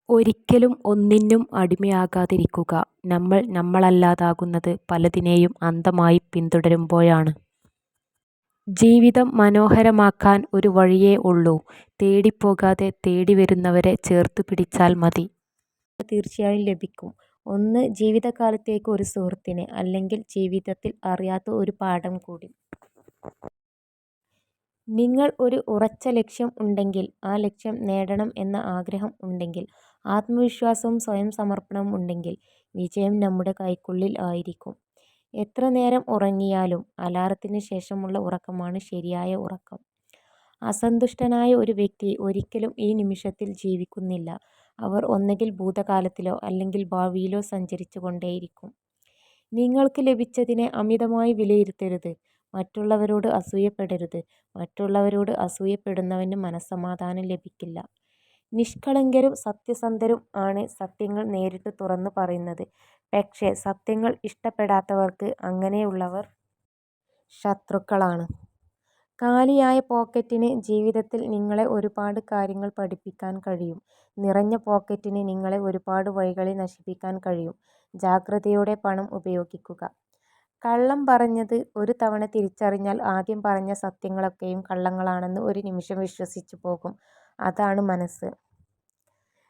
ഒരിക്കലും ഒന്നിനും അടിമയാകാതിരിക്കുക. നമ്മൾ നമ്മളല്ലാതാകുന്നത് പലതിനെയും അന്ധമായി പിന്തുടരുമ്പോഴാണ്. ജീവിതം മനോഹരമാക്കാൻ ഒരു വഴിയേ ഉള്ളൂ. തേടിപ്പോകാതെ തേടിവരുന്നവരെ ചേർത്തുപിടിച്ചാൽ മതി. തീർച്ചയായും ലഭിക്കും. ഒന്ന് ജീവിതകാലത്തേക്ക് ഒരു സുഹൃത്തിനെ, അല്ലെങ്കിൽ ജീവിതത്തിൽ അറിയാത്ത ഒരു പാഠം കൂടി. നിങ്ങൾ ഒരു ഉറച്ച ലക്ഷ്യം ഉണ്ടെങ്കിൽ, ആ ലക്ഷ്യം നേടണം എന്ന ആഗ്രഹം ഉണ്ടെങ്കിൽ, ആത്മവിശ്വാസവും സ്വയം സമർപ്പണവും ഉണ്ടെങ്കിൽ, വിജയം നമ്മുടെ കൈക്കുള്ളിൽ ആയിരിക്കും. എത്ര നേരം ഉറങ്ങിയാലും അലാറത്തിന് ശേഷമുള്ള ഉറക്കമാണ് ശരിയായ ഉറക്കം. അസന്തുഷ്ടനായ ഒരു വ്യക്തി ഒരിക്കലും ഈ നിമിഷത്തിൽ ജീവിക്കുന്നില്ല. അവർ ഒന്നുകിൽ ഭൂതകാലത്തിലോ അല്ലെങ്കിൽ ഭാവിയിലോ സഞ്ചരിച്ചു കൊണ്ടേയിരിക്കും. നിങ്ങൾക്ക് ലഭിച്ചതിനെ അമിതമായി വിലയിരുത്തരുത്. മറ്റുള്ളവരോട് അസൂയപ്പെടരുത്. മറ്റുള്ളവരോട് അസൂയപ്പെടുന്നവന് മനസ്സമാധാനം ലഭിക്കില്ല. നിഷ്കളങ്കരും സത്യസന്ധരും ആണ് സത്യങ്ങൾ നേരിട്ട് തുറന്നു പറയുന്നത്. പക്ഷേ സത്യങ്ങൾ ഇഷ്ടപ്പെടാത്തവർക്ക് അങ്ങനെയുള്ളവർ ശത്രുക്കളാണ്. കാലിയായ പോക്കറ്റിന് ജീവിതത്തിൽ നിങ്ങളെ ഒരുപാട് കാര്യങ്ങൾ പഠിപ്പിക്കാൻ കഴിയും. നിറഞ്ഞ പോക്കറ്റിന് നിങ്ങളെ ഒരുപാട് വഴികളിൽ നശിപ്പിക്കാൻ കഴിയും. ജാഗ്രതയോടെ പണം ഉപയോഗിക്കുക. കള്ളം പറഞ്ഞത് ഒരു തവണ തിരിച്ചറിഞ്ഞാൽ ആദ്യം പറഞ്ഞ സത്യങ്ങളൊക്കെയും കള്ളങ്ങളാണെന്ന് ഒരു നിമിഷം വിശ്വസിച്ചു പോകും. അതാണ് മനസ്സ്.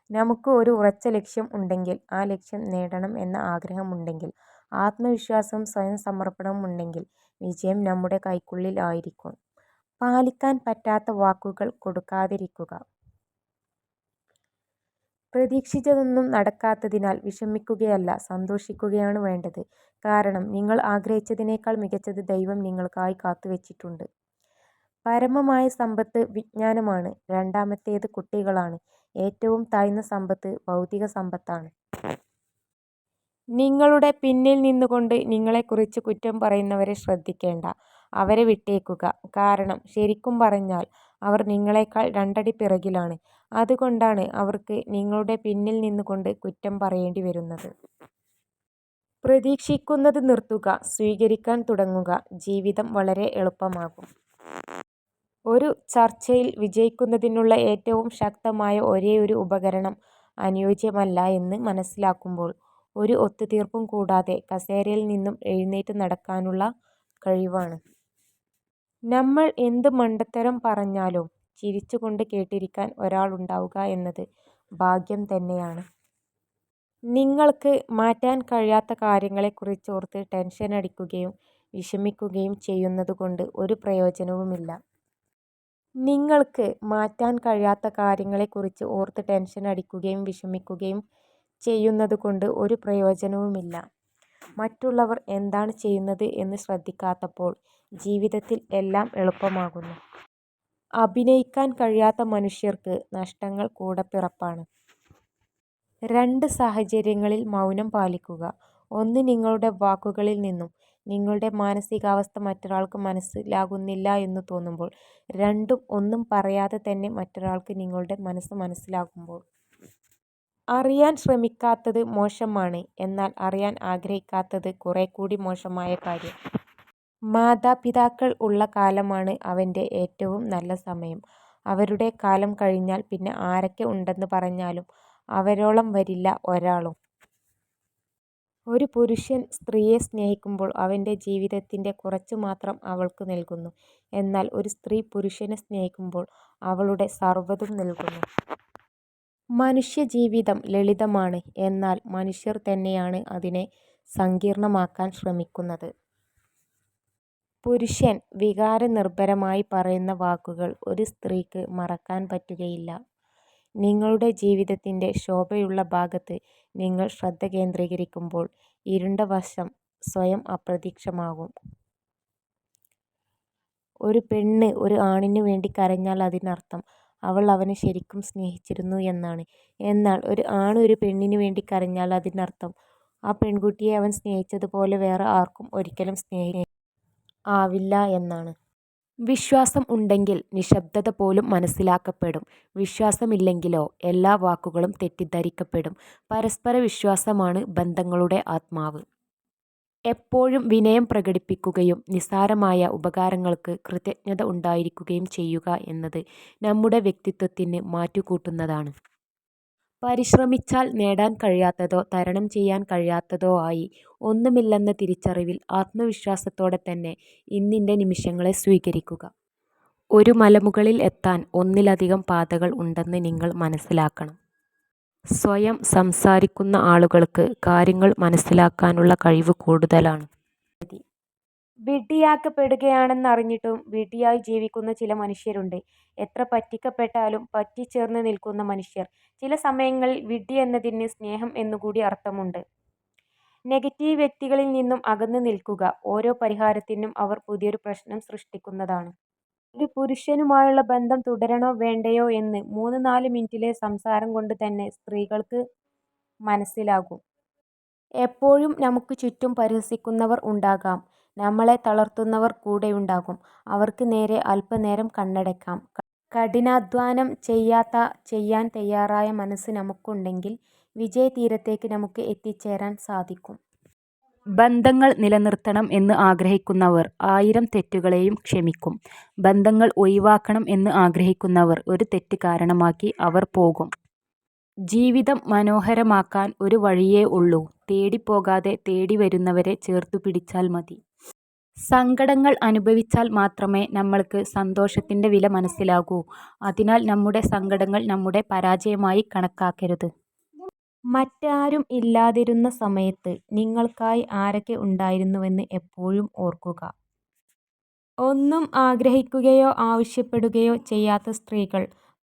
നമുക്ക് ഒരു ഉറച്ച ലക്ഷ്യം ഉണ്ടെങ്കിൽ, ആ ലക്ഷ്യം നേടണം എന്ന ആഗ്രഹമുണ്ടെങ്കിൽ, ആത്മവിശ്വാസവും സ്വയം സമർപ്പണവും ഉണ്ടെങ്കിൽ, വിജയം നമ്മുടെ കൈക്കുള്ളിൽ ആയിരിക്കും. പാലിക്കാൻ പറ്റാത്ത വാക്കുകൾ കൊടുക്കാതിരിക്കുക. പ്രതീക്ഷിച്ചതൊന്നും നടക്കാത്തതിനാൽ വിഷമിക്കുകയല്ല, സന്തോഷിക്കുകയാണ് വേണ്ടത്. കാരണം നിങ്ങൾ ആഗ്രഹിച്ചതിനേക്കാൾ മികച്ചത് ദൈവം നിങ്ങൾക്കായി കാത്തുവച്ചിട്ടുണ്ട്. പരമമായ സമ്പത്ത് വിജ്ഞാനമാണ്. രണ്ടാമത്തേത് കുട്ടികളാണ്. ഏറ്റവും താഴ്ന്ന സമ്പത്ത് ഭൗതിക സമ്പത്താണ്. നിങ്ങളുടെ പിന്നിൽ നിന്നുകൊണ്ട് നിങ്ങളെക്കുറിച്ച് കുറ്റം പറയുന്നവരെ ശ്രദ്ധിക്കേണ്ട. അവരെ വിട്ടേക്കുക. കാരണം ശരിക്കും പറഞ്ഞാൽ അവർ നിങ്ങളെക്കാൾ രണ്ടടി പിറകിലാണ്. അതുകൊണ്ടാണ് അവർക്ക് നിങ്ങളുടെ പിന്നിൽ നിന്നുകൊണ്ട് കുറ്റം പറയേണ്ടി വരുന്നത്. പ്രതീക്ഷിക്കുന്നത് നിർത്തുക. സ്വീകരിക്കാൻ തുടങ്ങുക. ജീവിതം വളരെ എളുപ്പമാകും. ഒരു ചർച്ചയിൽ വിജയിക്കുന്നതിനുള്ള ഏറ്റവും ശക്തമായ ഒരേയൊരു ഉപകരണം അനുയോജ്യമല്ല എന്ന് മനസ്സിലാക്കുമ്പോൾ, ഒരു ഒത്തുതീർപ്പും കൂടാതെ കസേരയിൽ നിന്നും എഴുന്നേറ്റ് നടക്കാനുള്ള കഴിവാണ്. നമ്മൾ എന്ത് മണ്ടത്തരം പറഞ്ഞാലും ചിരിച്ചുകൊണ്ട് കേട്ടിരിക്കാൻ ഒരാളുണ്ടാവുക എന്നത് ഭാഗ്യം തന്നെയാണ്. നിങ്ങൾക്ക് മാറ്റാൻ കഴിയാത്ത കാര്യങ്ങളെക്കുറിച്ച് ഓർത്ത് ടെൻഷനടിക്കുകയും വിഷമിക്കുകയും ചെയ്യുന്നതുകൊണ്ട് ഒരു പ്രയോജനവുമില്ല. നിങ്ങൾക്ക് മാറ്റാൻ കഴിയാത്ത കാര്യങ്ങളെക്കുറിച്ച് ഓർത്ത് ടെൻഷനടിക്കുകയും വിഷമിക്കുകയും ചെയ്യുന്നതുകൊണ്ട് ഒരു പ്രയോജനവുമില്ല. മറ്റുള്ളവർ എന്താണ് ചെയ്യുന്നത് എന്ന് ശ്രദ്ധിക്കാത്തപ്പോൾ ജീവിതത്തിൽ എല്ലാം എളുപ്പമാകുന്നു. അഭിനയിക്കാൻ കഴിയാത്ത മനുഷ്യർക്ക് നഷ്ടങ്ങൾ കൂടപ്പിറപ്പാണ്. രണ്ട് സാഹചര്യങ്ങളിൽ മൗനം പാലിക്കുക. ഒന്ന്, നിങ്ങളുടെ വാക്കുകളിൽ നിന്നും നിങ്ങളുടെ മാനസികാവസ്ഥ മറ്റൊരാൾക്ക് മനസ്സിലാകുന്നില്ല എന്ന് തോന്നുമ്പോൾ. രണ്ടും, ഒന്നും പറയാതെ തന്നെ മറ്റൊരാൾക്ക് നിങ്ങളുടെ മനസ്സ് മനസ്സിലാകുമ്പോൾ. അറിയാൻ ശ്രമിക്കാത്തത് മോശമാണ്, എന്നാൽ അറിയാൻ ആഗ്രഹിക്കാത്തത് കുറേക്കൂടി മോശമായ കാര്യം. മാതാപിതാക്കൾ ഉള്ള കാലമാണ് അവന്റെ ഏറ്റവും നല്ല സമയം. അവരുടെ കാലം കഴിഞ്ഞാൽ പിന്നെ ആരൊക്കെ ഉണ്ടെന്ന് പറഞ്ഞാലും അവരോളം വരില്ല ഒരാളും. ഒരു പുരുഷൻ സ്ത്രീയെ സ്നേഹിക്കുമ്പോൾ അവന്റെ ജീവിതത്തിന്റെ കുറച്ചു മാത്രം അവൾക്ക് നൽകുന്നു. എന്നാൽ ഒരു സ്ത്രീ പുരുഷനെ സ്നേഹിക്കുമ്പോൾ അവളുടെ സർവ്വതും നൽകുന്നു. മനുഷ്യജീവിതം ലളിതമാണ്, എന്നാൽ മനുഷ്യർ തന്നെയാണ് അതിനെ സങ്കീർണ്ണമാക്കാൻ ശ്രമിക്കുന്നത്. പുരുഷൻ വികാരനിർഭരമായി പറയുന്ന വാക്കുകൾ ഒരു സ്ത്രീക്ക് മറക്കാൻ പറ്റുകയില്ല. നിങ്ങളുടെ ജീവിതത്തിന്റെ ശോഭയുള്ള ഭാഗത്ത് നിങ്ങൾ ശ്രദ്ധ കേന്ദ്രീകരിക്കുമ്പോൾ ഇരുണ്ട വശം സ്വയം അപ്രത്യക്ഷമാകും. ഒരു പെണ്ണ് ഒരു ആണിനു വേണ്ടി കരഞ്ഞാൽ അതിനർത്ഥം അവൾ അവനെ ശരിക്കും സ്നേഹിച്ചിരുന്നു എന്നാണ്. എന്നാൽ ഒരു ആണ് ഒരു പെണ്ണിനു വേണ്ടി കരഞ്ഞാൽ അതിനർത്ഥം ആ പെൺകുട്ടിയെ അവൻ സ്നേഹിച്ചതുപോലെ വേറെ ആർക്കും ഒരിക്കലും ആവില്ല എന്നാണ്. വിശ്വാസം ഉണ്ടെങ്കിൽ നിശബ്ദത പോലും മനസ്സിലാക്കപ്പെടും. വിശ്വാസമില്ലെങ്കിലോ എല്ലാ വാക്കുകളും തെറ്റിദ്ധരിക്കപ്പെടും. പരസ്പര വിശ്വാസമാണ് ബന്ധങ്ങളുടെ ആത്മാവ്. എപ്പോഴും വിനയം പ്രകടിപ്പിക്കുകയും നിസ്സാരമായ ഉപകാരങ്ങൾക്ക് കൃതജ്ഞത ഉണ്ടായിരിക്കുകയും ചെയ്യുക എന്നത് നമ്മുടെ വ്യക്തിത്വത്തിന് മാറ്റുകൂട്ടുന്നതാണ്. പരിശ്രമിച്ചാൽ നേടാൻ കഴിയാത്തതോ തരണം ചെയ്യാൻ കഴിയാത്തതോ ആയി ഒന്നുമില്ലെന്ന തിരിച്ചറിവിൽ ആത്മവിശ്വാസത്തോടെ തന്നെ ഇന്നിൻ്റെ നിമിഷങ്ങളെ സ്വീകരിക്കുക. ഒരു മലമുകളിൽ എത്താൻ ഒന്നിലധികം പാതകൾ ഉണ്ടെന്ന് നിങ്ങൾ മനസ്സിലാക്കണം. സ്വയം സംസാരിക്കുന്ന ആളുകൾക്ക് കാര്യങ്ങൾ മനസ്സിലാക്കാനുള്ള കഴിവ് കൂടുതലാണ്. വിഡ്ഢിയാക്കപ്പെടുകയാണെന്നറിഞ്ഞിട്ടും വിഡ്ഢിയായി ജീവിക്കുന്ന ചില മനുഷ്യരുണ്ട്. എത്ര പറ്റിക്കപ്പെട്ടാലും പറ്റിച്ചേർന്ന് നിൽക്കുന്ന മനുഷ്യർ. ചില സമയങ്ങളിൽ വിഡ്ഢി എന്നതിന് സ്നേഹം എന്നുകൂടി അർത്ഥമുണ്ട്. നെഗറ്റീവ് വ്യക്തികളിൽ നിന്നും അകന്നു നിൽക്കുക. ഓരോ പരിഹാരത്തിനും അവർ പുതിയൊരു പ്രശ്നം സൃഷ്ടിക്കുന്നതാണ്. ഒരു പുരുഷനുമായുള്ള ബന്ധം തുടരണോ വേണ്ടയോ എന്ന് 3-4 മിനിറ്റിലെ സംസാരം കൊണ്ട് തന്നെ സ്ത്രീകൾക്ക് മനസ്സിലാകും. എപ്പോഴും നമുക്ക് ചുറ്റും പരിഹസിക്കുന്നവർ ഉണ്ടാകാം. നമ്മളെ തളർത്തുന്നവർ കൂടെയുണ്ടാകും. അവർക്ക് നേരെ അല്പനേരം കണ്ണടയ്ക്കാം. കഠിനാധ്വാനം ചെയ്യാൻ തയ്യാറായ മനസ്സ് നമുക്കുണ്ടെങ്കിൽ വിജയതീരത്തേക്ക് നമുക്ക് എത്തിച്ചേരാൻ സാധിക്കും. ബന്ധങ്ങൾ നിലനിർത്തണം എന്ന് ആഗ്രഹിക്കുന്നവർ 1000 തെറ്റുകളെയും ക്ഷമിക്കും. ബന്ധങ്ങൾ ഒഴിവാക്കണം എന്ന് ആഗ്രഹിക്കുന്നവർ ഒരു തെറ്റ് കാരണമാക്കി അവർ പോകും. ജീവിതം മനോഹരമാക്കാൻ ഒരു വഴിയേ ഉള്ളൂ. തേടിപ്പോകാതെ തേടി വരുന്നവരെ ചേർത്തുപിടിച്ചാൽ മതി. സങ്കടങ്ങൾ അനുഭവിച്ചാൽ മാത്രമേ നമ്മൾക്ക് സന്തോഷത്തിൻ്റെ വില മനസ്സിലാകൂ. അതിനാൽ നമ്മുടെ സങ്കടങ്ങൾ നമ്മുടെ പരാജയമായി കണക്കാക്കരുത്. മറ്റാരും ഇല്ലാതിരുന്ന സമയത്ത് നിങ്ങൾക്കായി ആരൊക്കെ ഉണ്ടായിരുന്നുവെന്ന് എപ്പോഴും ഓർക്കുക. ഒന്നും ആഗ്രഹിക്കുകയോ ആവശ്യപ്പെടുകയോ ചെയ്യാത്ത സ്ത്രീകൾ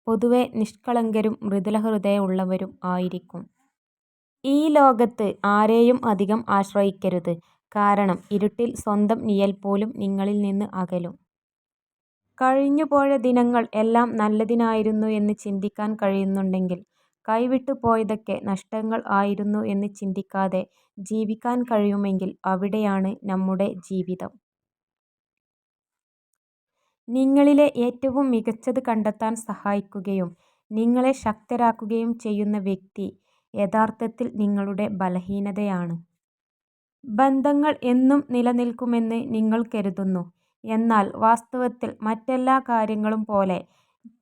പൊതുവെ നിഷ്കളങ്കരും മൃദുലഹൃദയമുള്ളവരും ആയിരിക്കും. ഈ ലോകത്ത് ആരെയും അധികം ആശ്രയിക്കരുത്. കാരണം ഇരുട്ടിൽ സ്വന്തം നിഴൽ പോലും നിങ്ങളിൽ നിന്ന് അകലും. കഴിഞ്ഞുപോയ ദിനങ്ങൾ എല്ലാം നല്ലതിനായിരുന്നു എന്ന് ചിന്തിക്കാൻ കഴിയുന്നുണ്ടെങ്കിൽ കൈവിട്ടു പോയതൊക്കെ നഷ്ടങ്ങൾ ആയിരുന്നു എന്ന് ചിന്തിക്കാതെ ജീവിക്കാൻ കഴിയുമെങ്കിൽ അവിടെയാണ് നമ്മുടെ ജീവിതം. നിങ്ങളിലെ ഏറ്റവും മികച്ചത് കണ്ടെത്താൻ സഹായിക്കുകയും നിങ്ങളെ ശക്തരാക്കുകയും ചെയ്യുന്ന വ്യക്തി യഥാർത്ഥത്തിൽ നിങ്ങളുടെ ബലഹീനതയാണ്. ബന്ധങ്ങൾ എന്നും നിലനിൽക്കുമെന്ന് നിങ്ങൾ കരുതുന്നു. എന്നാൽ വാസ്തവത്തിൽ മറ്റെല്ലാ കാര്യങ്ങളും പോലെ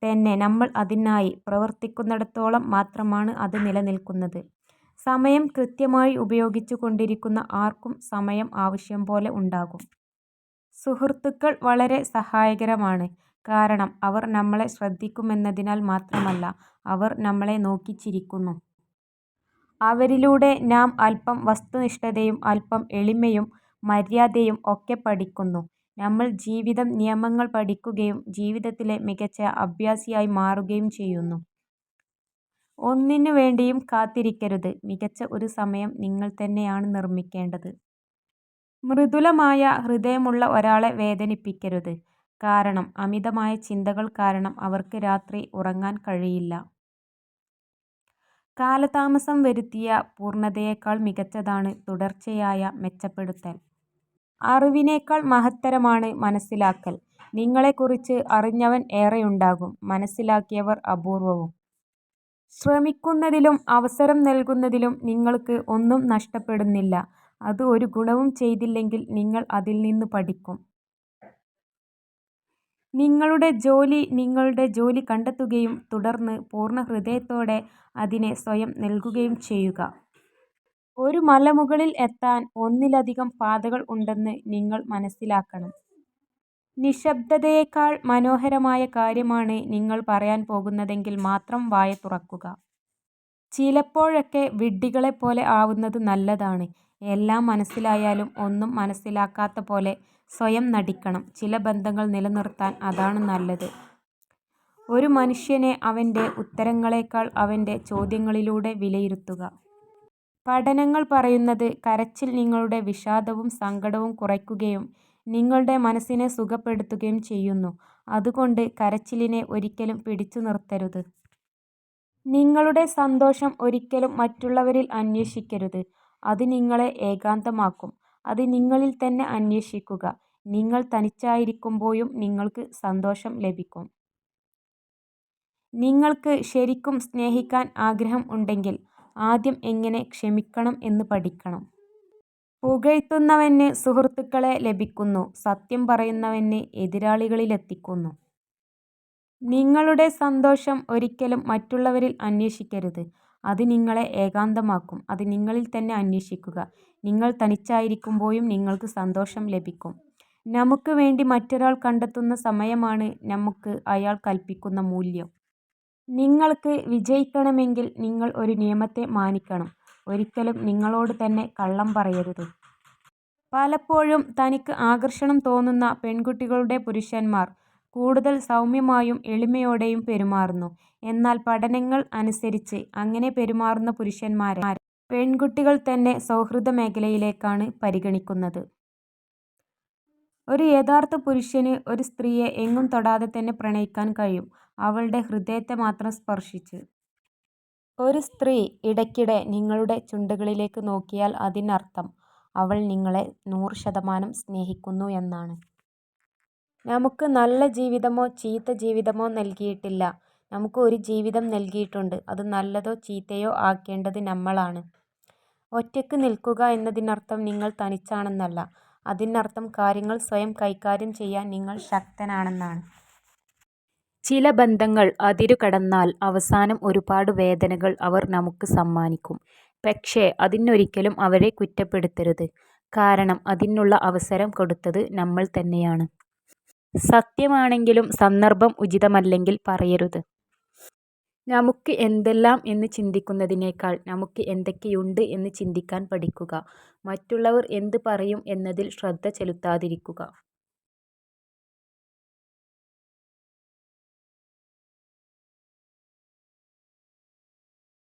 തന്നെ നമ്മൾ അതിനായി പ്രവർത്തിക്കുന്നിടത്തോളം മാത്രമാണ് അത് നിലനിൽക്കുന്നത്. സമയം കൃത്യമായി ഉപയോഗിച്ചു കൊണ്ടിരിക്കുന്ന ആർക്കും സമയം ആവശ്യം പോലെ ഉണ്ടാകും. സുഹൃത്തുക്കൾ വളരെ സഹായകരമാണ്. കാരണം അവർ നമ്മളെ ശ്രദ്ധിക്കുമെന്നതിനാൽ മാത്രമല്ല, അവർ നമ്മളെ നോക്കി ചിരിക്കുന്നു. അവരിലൂടെ നാം അല്പം വസ്തുനിഷ്ഠതയും അല്പം എളിമയും മര്യാദയും ഒക്കെ പഠിക്കുന്നു. നമ്മൾ ജീവിത നിയമങ്ങൾ പഠിക്കുകയും ജീവിതത്തിലെ മികച്ച അഭ്യാസിയായി മാറുകയും ചെയ്യുന്നു. ഒന്നിനു വേണ്ടിയും കാത്തിരിക്കരുത്. മികച്ച ഒരു സമയം നിങ്ങൾ തന്നെയാണ് നിർമ്മിക്കേണ്ടത്. മൃദുലമായ ഹൃദയമുള്ള ഒരാളെ വേദനിപ്പിക്കരുത്. കാരണം അമിതമായ ചിന്തകൾ കാരണം അവർക്ക് രാത്രി ഉറങ്ങാൻ കഴിയില്ല. കാലതാമസം വരുത്തിയ പൂർണ്ണതയേക്കാൾ മികച്ചതാണ് തുടർച്ചയായ മെച്ചപ്പെടുത്തൽ. അറിവിനേക്കാൾ മഹത്തരമാണ് മനസ്സിലാക്കൽ. നിങ്ങളെക്കുറിച്ച് അറിഞ്ഞവൻ ഏറെയുണ്ടാകും, മനസ്സിലാക്കിയവർ അപൂർവവും. ശ്രമിക്കുന്നതിലും അവസരം നൽകുന്നതിലും നിങ്ങൾക്ക് ഒന്നും നഷ്ടപ്പെടുന്നില്ല. അത് ഒരു ഗുണവും ചെയ്തില്ലെങ്കിൽ നിങ്ങൾ അതിൽ നിന്ന് പഠിക്കും. നിങ്ങളുടെ ജോലി കണ്ടെത്തുകയും തുടർന്ന് പൂർണ്ണ ഹൃദയത്തോടെ അതിനെ സ്വയം നൽകുകയും ചെയ്യുക. ഒരു മലമുകളിൽ എത്താൻ ഒന്നിലധികം പാതകൾ ഉണ്ടെന്ന് നിങ്ങൾ മനസ്സിലാക്കണം. നിശബ്ദതയേക്കാൾ മനോഹരമായ കാര്യമാണ് നിങ്ങൾ പറയാൻ പോകുന്നതെങ്കിൽ മാത്രം വായ തുറക്കുക. ചിലപ്പോഴൊക്കെ വിഡ്ഢികളെപ്പോലെ ആവുന്നത് നല്ലതാണ്. എല്ലാം മനസ്സിലായാലും ഒന്നും മനസ്സിലാക്കാത്ത പോലെ സ്വയം നടിക്കണം. ചില ബന്ധങ്ങൾ നിലനിർത്താൻ അതാണ് നല്ലത്. ഒരു മനുഷ്യനെ അവൻ്റെ ഉത്തരങ്ങളേക്കാൾ അവൻ്റെ ചോദ്യങ്ങളിലൂടെ വിലയിരുത്തുക. പഠനങ്ങൾ പറയുന്നത് കരച്ചിൽ നിങ്ങളുടെ വിഷാദവും സങ്കടവും കുറയ്ക്കുകയും നിങ്ങളുടെ മനസ്സിനെ സുഖപ്പെടുത്തുകയും ചെയ്യുന്നു. അതുകൊണ്ട് കരച്ചിലിനെ ഒരിക്കലും പിടിച്ചു നിർത്തരുത്. നിങ്ങളുടെ സന്തോഷം ഒരിക്കലും മറ്റുള്ളവരിൽ അന്വേഷിക്കരുത്. അത് നിങ്ങളെ ഏകാന്തമാക്കും. അത് നിങ്ങളിൽ തന്നെ അന്വേഷിക്കുക. നിങ്ങൾ തനിച്ചായിരിക്കുമ്പോഴും നിങ്ങൾക്ക് സന്തോഷം ലഭിക്കും. നിങ്ങൾക്ക് ശരിക്കും സ്നേഹിക്കാൻ ആഗ്രഹം ഉണ്ടെങ്കിൽ ആദ്യം എങ്ങനെ ക്ഷമിക്കണം എന്ന് പഠിക്കണം. പുകഴ്ത്തുന്നവന് സുഹൃത്തുക്കളെ ലഭിക്കുന്നു, സത്യം പറയുന്നവന് എതിരാളികളിലെത്തിക്കുന്നു. നിങ്ങളുടെ സന്തോഷം ഒരിക്കലും മറ്റുള്ളവരിൽ അന്വേഷിക്കരുത്. അത് നിങ്ങളെ ഏകാന്തമാക്കും. അത് നിങ്ങളിൽ തന്നെ അന്വേഷിക്കുക. നിങ്ങൾ തനിച്ചായിരിക്കുമ്പോഴും നിങ്ങൾക്ക് സന്തോഷം ലഭിക്കും. നമുക്ക് വേണ്ടി മറ്റൊരാൾ കണ്ടെത്തുന്ന സമയമാണ് നമുക്ക് അയാൾ കൽപ്പിക്കുന്ന മൂല്യം. നിങ്ങൾക്ക് വിജയിക്കണമെങ്കിൽ നിങ്ങൾ ഒരു നിയമത്തെ മാനിക്കണം. ഒരിക്കലും നിങ്ങളോട് തന്നെ കള്ളം പറയരുത്. പലപ്പോഴും തനിക്ക് ആകർഷണം തോന്നുന്ന പെൺകുട്ടികളുടെ പുരുഷന്മാർ കൂടുതൽ സൗമ്യമായും എളിമയോടെയും പെരുമാറുന്നു. എന്നാൽ പഠനങ്ങൾ അനുസരിച്ച് അങ്ങനെ പെരുമാറുന്ന പുരുഷന്മാരെ പെൺകുട്ടികൾ തന്നെ സൗഹൃദ മേഖലയിലേക്കാണ് പരിഗണിക്കുന്നത്. ഒരു യഥാർത്ഥ പുരുഷന് ഒരു സ്ത്രീയെ എങ്ങും തൊടാതെ തന്നെ പ്രണയിക്കാൻ കഴിയും, അവളുടെ ഹൃദയത്തെ മാത്രം സ്പർശിച്ച്. ഒരു സ്ത്രീ ഇടയ്ക്കിടെ നിങ്ങളുടെ ചുണ്ടുകളിലേക്ക് നോക്കിയാൽ അതിനർത്ഥം അവൾ നിങ്ങളെ 100% സ്നേഹിക്കുന്നു എന്നാണ്. നമുക്ക് നല്ല ജീവിതമോ ചീത്ത ജീവിതമോ നൽകിയിട്ടില്ല. നമുക്ക് ഒരു ജീവിതം നൽകിയിട്ടുണ്ട്. അത് നല്ലതോ ചീത്തയോ ആക്കേണ്ടത് നമ്മളാണ്. ഒറ്റയ്ക്ക് നിൽക്കുക എന്നതിനർത്ഥം നിങ്ങൾ തനിച്ചാണെന്നല്ല. അതിനർത്ഥം കാര്യങ്ങൾ സ്വയം കൈകാര്യം ചെയ്യാൻ നിങ്ങൾ ശക്തനാണെന്നാണ്. ചില ബന്ധങ്ങൾ അതിരുകടന്നാൽ അവസാനം ഒരുപാട് വേദനകൾ അവർ നമുക്ക് സമ്മാനിക്കും. പക്ഷേ അതിനൊരിക്കലും അവരെ കുറ്റപ്പെടുത്തരുത്. കാരണം അതിനുള്ള അവസരം കൊടുത്തത് നമ്മൾ തന്നെയാണ്. സത്യമാണെങ്കിലും സന്ദർഭം ഉചിതമല്ലെങ്കിൽ പറയരുത്. നമുക്ക് എന്തെല്ലാം എന്ന് ചിന്തിക്കുന്നതിനേക്കാൾ നമുക്ക് എന്തൊക്കെയുണ്ട് എന്ന് ചിന്തിക്കാൻ പഠിക്കുക. മറ്റുള്ളവർ എന്ത് പറയും എന്നതിൽ ശ്രദ്ധ ചെലുത്താതിരിക്കുക.